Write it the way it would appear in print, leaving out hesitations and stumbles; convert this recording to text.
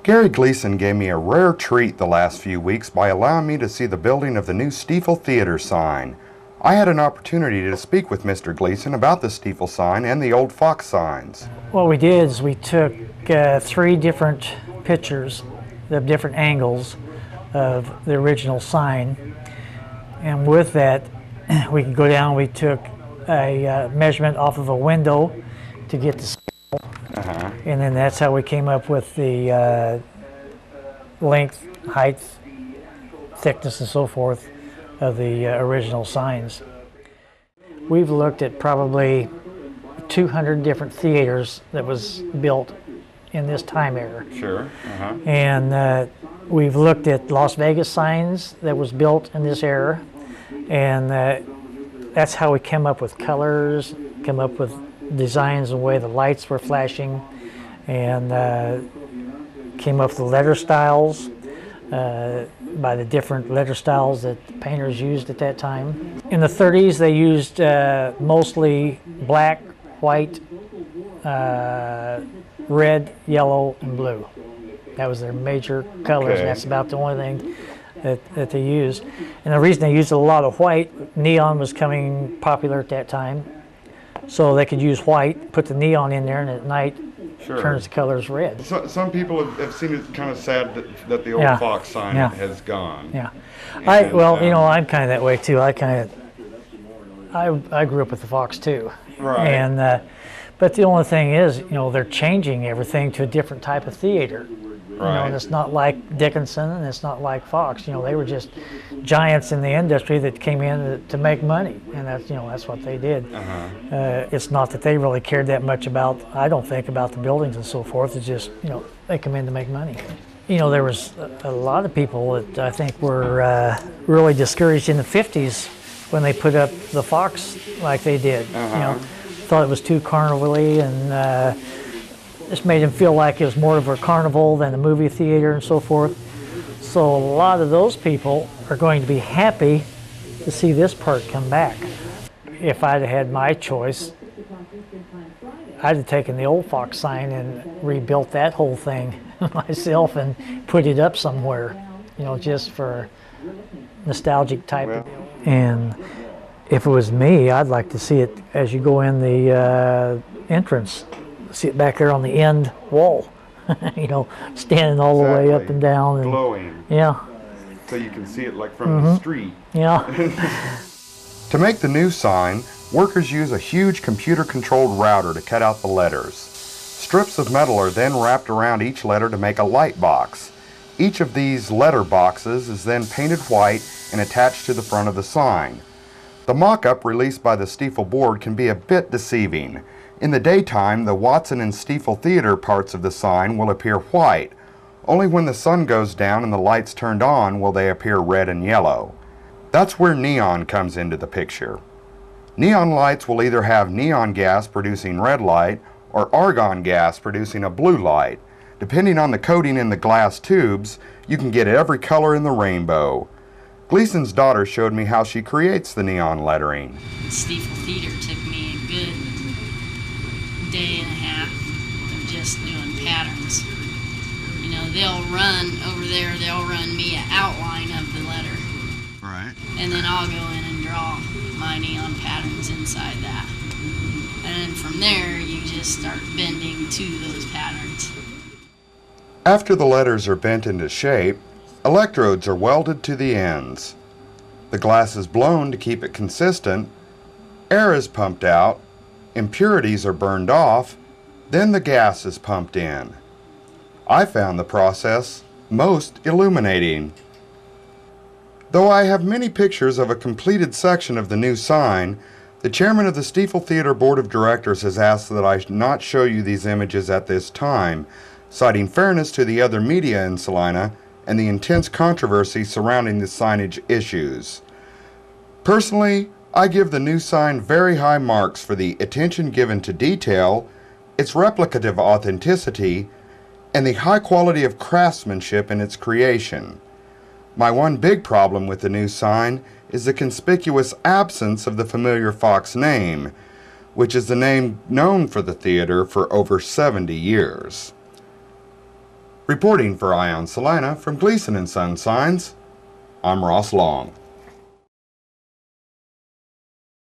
Gary Gleason gave me a rare treat the last few weeks by allowing me to see the building of the new Stiefel Theater sign. I had an opportunity to speak with Mr. Gleason about the Stiefel sign and the old Fox signs. What we did is we took 3 different pictures of different angles of the original sign, and with that we could go down. We took a measurement off of a window to get the scale, and then that's how we came up with the length, height, thickness, and so forth of the original signs. We've looked at probably 200 different theaters that was built in this time era. Sure. And we've looked at Las Vegas signs that was built in this era, and that's how we came up with colors, came up with designs and the way the lights were flashing, and came up with the letter styles by the different letter styles that the painters used at that time. In the 30s they used mostly black, white, red, yellow, and blue. That was their major colors, and that's about the only thing that they used. And the reason they used a lot of white, neon was coming popular at that time, so they could use white, put the neon in there, and at night turns the colors red. So, some people have seen it kind of sad that the old Fox sign has gone. Yeah. And, well, you know, I'm kind of that way too. I grew up with the Fox too. Right. And but the only thing is, you know, they're changing everything to a different type of theater. You know, and it's not like Dickinson, and it's not like Fox. You know, they were just giants in the industry that came in to make money, and that's, you know, that's what they did. It's not that they really cared that much about, I don't think, about the buildings and so forth. It's just, you know, they come in to make money. You know, there was a lot of people that I think were really discouraged in the 50s when they put up the Fox like they did. You know, thought it was too carnival-y, and just made them feel like it was more of a carnival than a movie theater and so forth. So a lot of those people are going to be happy to see this part come back. If I'd had my choice, I'd have taken the old Fox sign and rebuilt that whole thing myself and put it up somewhere, you know, just for nostalgic type of deal. And if it was me, I'd like to see it as you go in the entrance. See it back there on the end wall, you know, standing all the way up and down. And, glowing. Yeah. So you can see it like from the street. Yeah. To make the new sign, workers use a huge computer-controlled router to cut out the letters. Strips of metal are then wrapped around each letter to make a light box. Each of these letter boxes is then painted white and attached to the front of the sign. The mock-up released by the Stiefel board can be a bit deceiving. In the daytime, the Watson and Stiefel Theater parts of the sign will appear white. Only when the sun goes down and the lights turned on will they appear red and yellow. That's where neon comes into the picture. Neon lights will either have neon gas producing red light or argon gas producing a blue light. Depending on the coating in the glass tubes, you can get every color in the rainbow. Gleason's daughter showed me how she creates the neon lettering. Stiefel Theater took me a good day and a half of just doing patterns. You know, they'll run over there, they'll run me an outline of the letter. Right. And then I'll go in and draw my neon patterns inside that. And then from there, you just start bending to those patterns. After the letters are bent into shape, electrodes are welded to the ends. The glass is blown to keep it consistent, air is pumped out, impurities are burned off, then the gas is pumped in. I found the process most illuminating. Though I have many pictures of a completed section of the new sign, the chairman of the Stiefel Theater Board of Directors has asked that I not show you these images at this time, citing fairness to the other media in Salina and the intense controversy surrounding the signage issues. Personally, I give the new sign very high marks for the attention given to detail, its replicative authenticity, and the high quality of craftsmanship in its creation. My one big problem with the new sign is the conspicuous absence of the familiar Fox name, which is the name known for the theater for over 70 years. Reporting for Ion Salina from Gleason & Son Signs, I'm Ross Long.